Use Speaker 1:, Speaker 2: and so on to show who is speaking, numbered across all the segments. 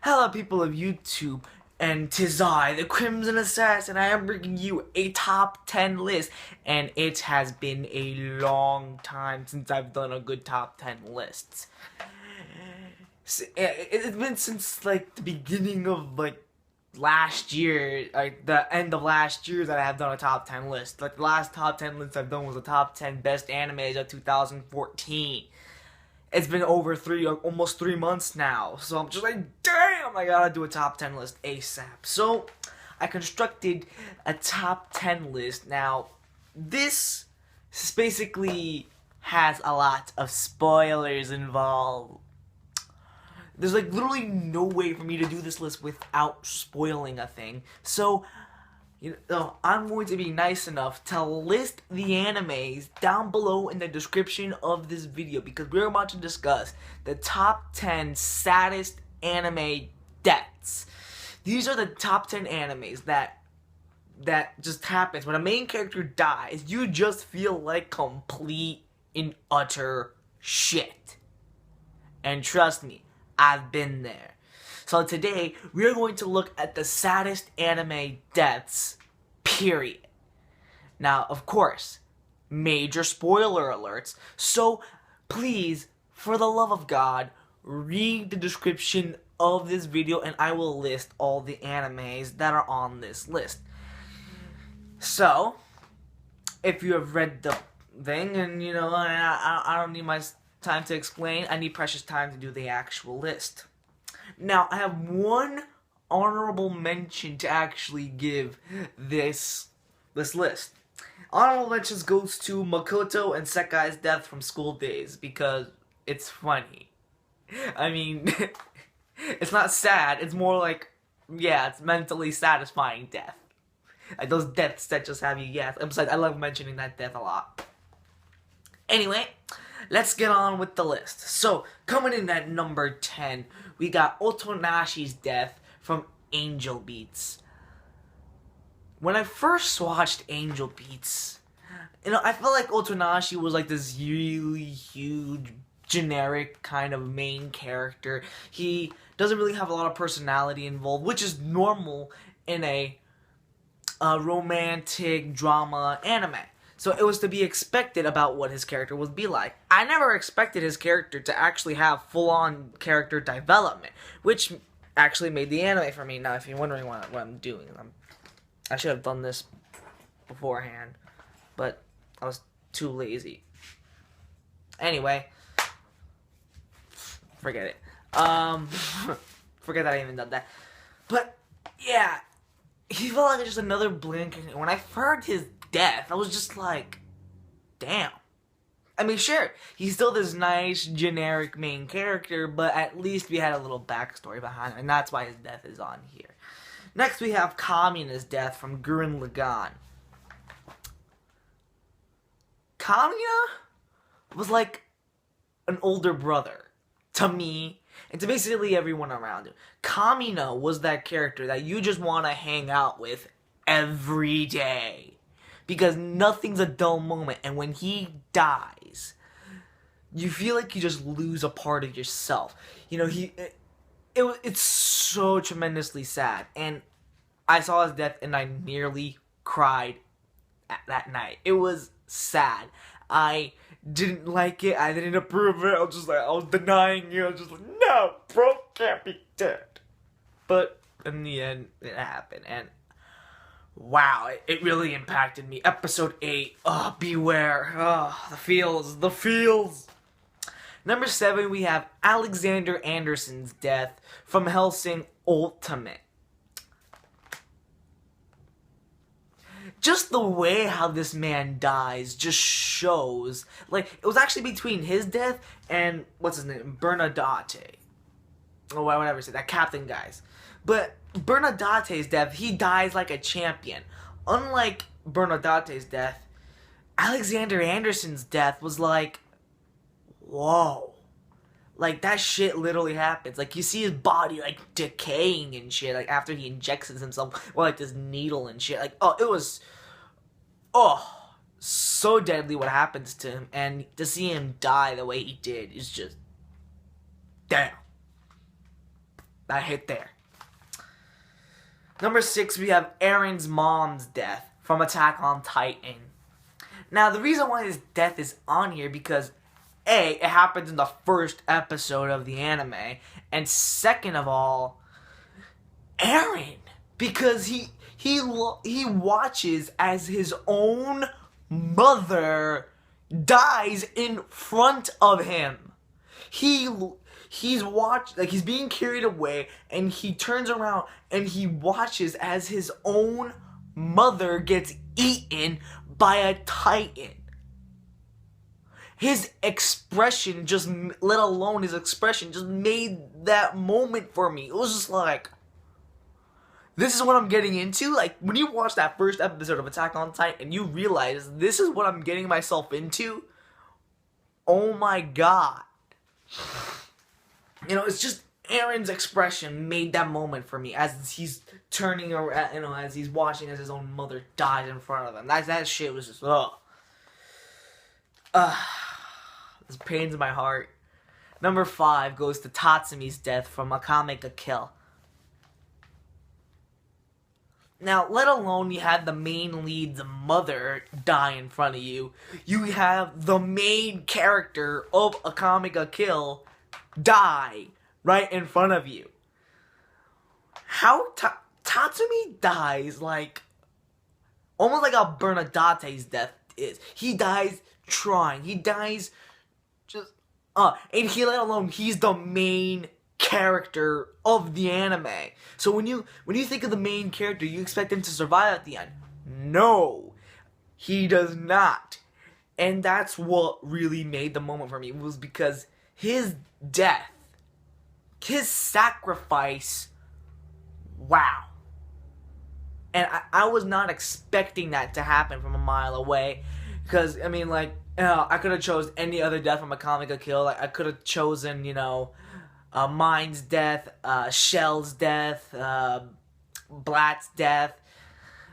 Speaker 1: Hello, people of YouTube, and 'tis I, the Crimson Assassin. I am bringing you a top 10 list, and it has been a long time since I've done a good top 10 list. It's been since, like, the beginning of, like, last year, like, the end of last year that I have done a top 10 list. Like, the last top 10 list I've done was the top 10 best animes of 2014. It's been over almost 3 months now, so I'm just like, damn, I gotta do a top 10 list ASAP. So, I constructed a top 10 list. Now, this basically has a lot of spoilers involved. There's like literally no way for me to do this list without spoiling a thing. So, I'm going to be nice enough to list the animes down below in the description of this video, because we're about to discuss the top 10 saddest anime deaths. These are the top 10 animes that just happens when a main character dies. You just feel like complete and utter shit. And trust me, I've been there. So today, we're going to look at the saddest anime deaths, period. Now, of course, major spoiler alerts, so please, for the love of God, read the description of this video and I will list all the animes that are on this list. So, if you have read the thing, and I don't need my time to explain, I need precious time to do the actual list. Now, I have one honorable mention to actually give this list. Honorable mentions goes to Makoto and Sekai's death from School Days, because it's funny. I mean, it's not sad, it's more like, yeah, it's mentally satisfying death. Like those deaths that just have you, yeah. Besides, I love mentioning that death a lot. Anyway, let's get on with the list. So, coming in at number 10, we got Otonashi's death from Angel Beats. When I first watched Angel Beats, I felt like Otonashi was like this really huge, generic kind of main character. He doesn't really have a lot of personality involved, which is normal in a romantic drama anime. So it was to be expected about what his character would be like. I never expected his character to actually have full-on character development, which actually made the anime for me. Now, if you're wondering what I'm doing, I should have done this beforehand, but I was too lazy. Anyway, forget it. Forget that I even done that. But, yeah, he felt like just another bland character. When I heard his death, I was just like, damn. I mean, sure, he's still this nice, generic main character, but at least we had a little backstory behind him, and that's why his death is on here. Next, we have Kamina's death from Gurren Lagann. Kamina was like an older brother to me, and to basically everyone around him. Kamina was that character that you just want to hang out with every day, because nothing's a dull moment, and when he dies, you feel like you just lose a part of yourself. It's so tremendously sad, and I saw his death and I nearly cried that night. It was sad. I didn't like it, I didn't approve of it, I was denying it, I was just like, no, bro can't be dead. But in the end, it happened, and wow, it really impacted me. Episode 8, beware. The feels. Number 7, we have Alexander Anderson's death from Hellsing Ultimate. Just the way how this man dies just shows, like, it was actually between his death and, what's his name, Bernadette. Or whatever you say, that captain guy's. But Bernadette's death, he dies like a champion. Unlike Bernadette's death, Alexander Anderson's death was like, whoa. Like, that shit literally happens. Like, you see his body, like, decaying and shit, like, after he injects himself with, like, this needle and shit. Like, it was, so deadly what happens to him. And to see him die the way he did is just, damn. That hit there. Number 6, we have Eren's mom's death from Attack on Titan. Now, the reason why his death is on here because A, it happens in the first episode of the anime, and second of all, Eren, because he watches as his own mother dies in front of him. He's being carried away, and he turns around and he watches as his own mother gets eaten by a Titan. His expression let alone his expression, just made that moment for me. It was just like, this is what I'm getting into. Like, when you watch that first episode of Attack on Titan, you realize this is what I'm getting myself into. Oh my god. You know, it's just Eren's expression made that moment for me as he's turning around, you know, as he's watching as his own mother dies in front of him. That shit was just, this pains my heart. Number 5 goes to Tatsumi's death from Akame Ga Kill. Now, let alone you had the main lead's mother die in front of you, you have the main character of Akame Ga Kill die right in front of you. How Tatsumi dies like almost like how Bernadatte's death is. He dies trying. He dies just and let alone he's the main character of the anime. So when you think of the main character, you expect him to survive at the end. No, he does not. And that's what really made the moment for me, was because his death, his sacrifice, wow. And I was not expecting that to happen from a mile away. Because, I mean, like, I could have chosen any other death from Akame Ga Kill. Like, I could have chosen, you know, Mine's death, Shell's death, Blatt's death.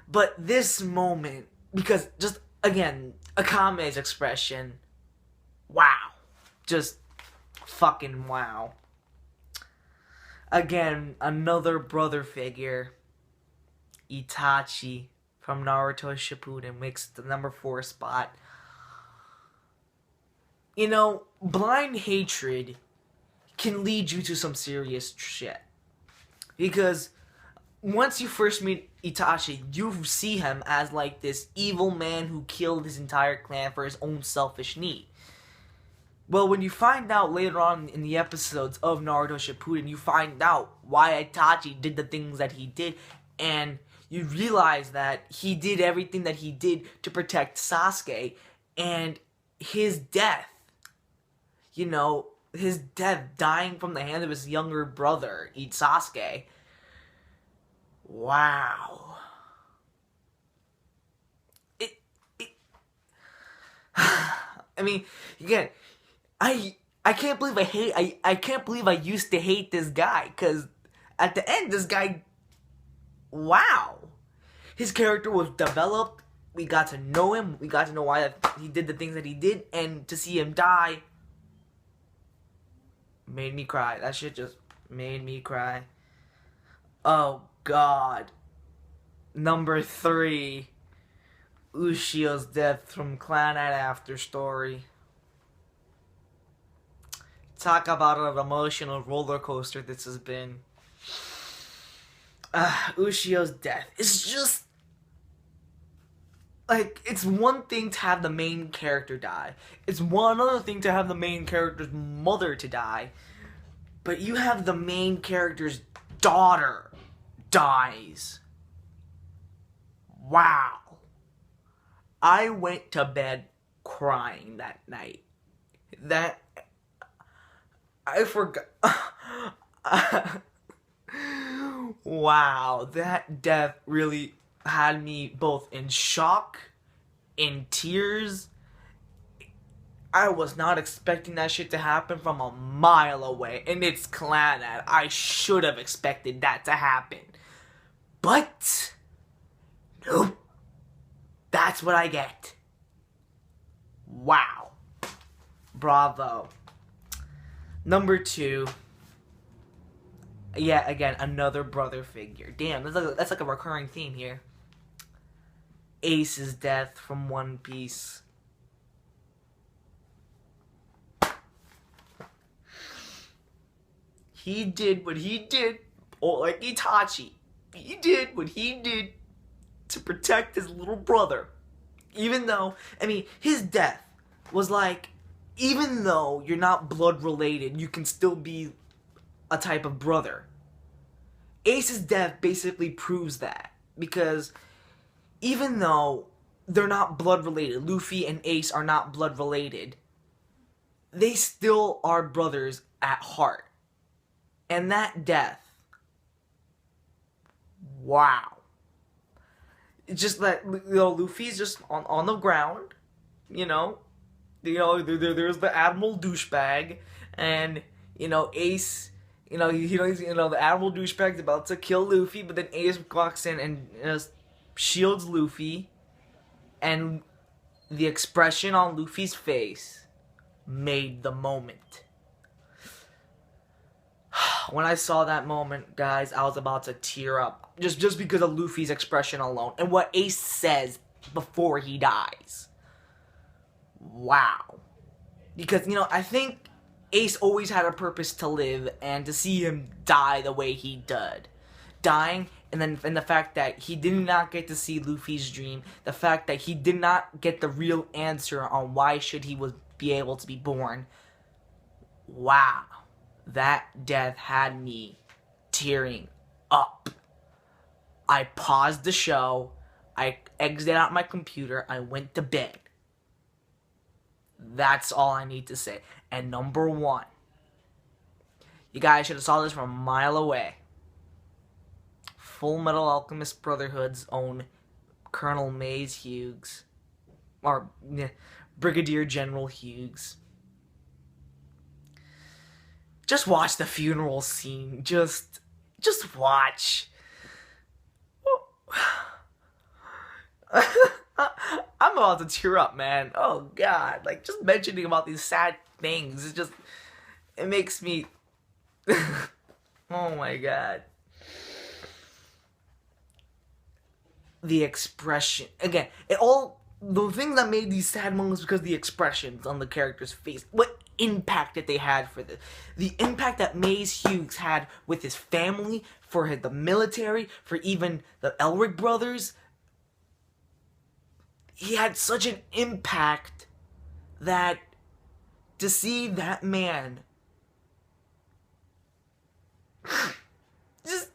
Speaker 1: But this moment, because just, again, Akame's expression, wow. Just fucking wow. Again, another brother figure, Itachi from Naruto Shippuden, makes the number 4 spot. You know, blind hatred can lead you to some serious shit. Because once you first meet Itachi, you see him as like this evil man who killed his entire clan for his own selfish need. Well, when you find out later on in the episodes of Naruto Shippuden, you find out why Itachi did the things that he did, and you realize that he did everything that he did to protect Sasuke, and his death, you know, his death, dying from the hand of his younger brother, Sasuke. Wow. I mean, again, I can't believe I can't believe I used to hate this guy, because at the end, this guy, wow. His character was developed, we got to know him, we got to know why he did the things that he did, and to see him die made me cry. That shit just made me cry. Oh, God. Number 3, Ushio's death from Clannad After Story. Talk about an emotional roller coaster this has been. Ushio's death. It's just, like, it's one thing to have the main character die. It's another thing to have the main character's mother to die. But you have the main character's daughter dies. Wow. I went to bed crying that night. That, I forgot. Wow, that death really had me both in shock, in tears. I was not expecting that shit to happen from a mile away, and it's Clannad. I should have expected that to happen. But, nope. That's what I get. Wow. Bravo. Number 2. Yeah, again, another brother figure. Damn, that's like a recurring theme here. Ace's death from One Piece. He did what he did, like Itachi. He did what he did to protect his little brother. Even though, I mean, his death was like, even though you're not blood related, you can still be a type of brother. Ace's death basically proves that. Because even though they're not blood related, Luffy and Ace are not blood related, they still are brothers at heart. And that death, wow. It's just that, Luffy's just on the ground, there's the Admiral douchebag, and, Ace, the Admiral douchebag's about to kill Luffy, but then Ace walks in and shields Luffy, and the expression on Luffy's face made the moment. When I saw that moment, guys, I was about to tear up. Just because of Luffy's expression alone. And what Ace says before he dies. Wow. Because, I think Ace always had a purpose to live, and to see him die the way he did. Dying, and the fact that he did not get to see Luffy's dream. The fact that he did not get the real answer on why should he be able to be born. Wow. That death had me tearing up. I paused the show. I exited out my computer. I went to bed. That's all I need to say. And number one, you guys should have saw this from a mile away. Full Metal Alchemist Brotherhood's own Colonel Maze Hughes, or Brigadier General Hughes. Just watch the funeral scene. Just watch. I'm about to tear up, man. Oh, God. Like, just mentioning about these sad things, it makes me... Oh, my God. The expression. Again, the thing that made these sad moments because the expressions on the character's face. What impact that they had for this. The impact that Maze Hughes had with his family, for the military, for even the Elric brothers. He had such an impact that to see that man just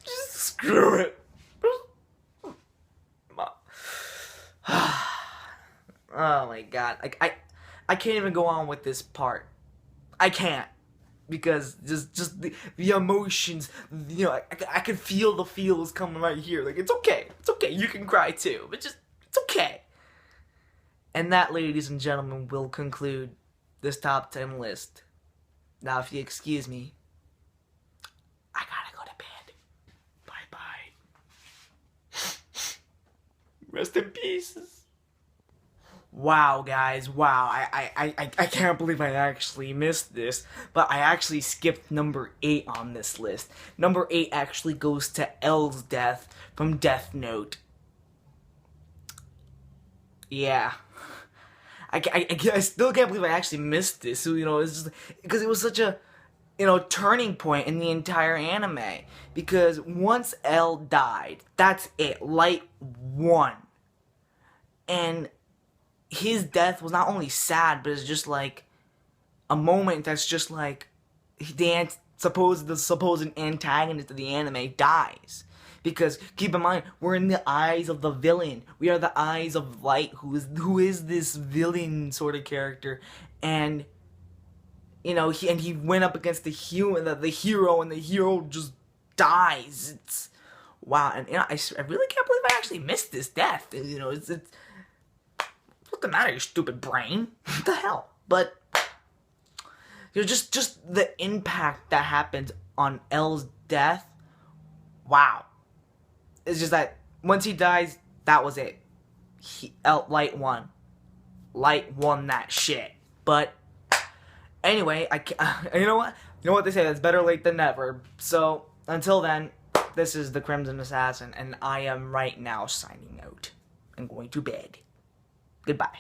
Speaker 1: screw it. Oh my God. Like, I can't even go on with this part. I can't. Because just the emotions, I can feel the feels coming right here. Like, it's okay. It's okay. You can cry too. But it's okay. And that, ladies and gentlemen, will conclude this top 10 list. Now, if you excuse me, I gotta go to bed. Bye-bye. Rest in pieces. Wow, guys, wow, I can't believe I actually missed this, but I actually skipped number 8 on this list. Number 8 actually goes to L's death from Death Note. Yeah. I still can't believe I actually missed this, it's just, because it was such a, turning point in the entire anime. Because once L died, that's it, Light won. And his death was not only sad, but it's just like a moment that's just like the supposed antagonist of the anime dies. Because keep in mind, we're in the eyes of the villain. We are the eyes of Light, who is this villain sort of character, and he went up against the hero, and the hero just dies. It's wow, and I really can't believe I actually missed this death. It's what's the matter, you stupid brain? What the hell? But just the impact that happened on L's death. Wow. It's just that once he dies, that was it. Light won. Light won that shit. But anyway, you know what? You know what they say, it's better late than never. So, until then, this is the Crimson Assassin, and I am right now signing out and going to bed. Goodbye.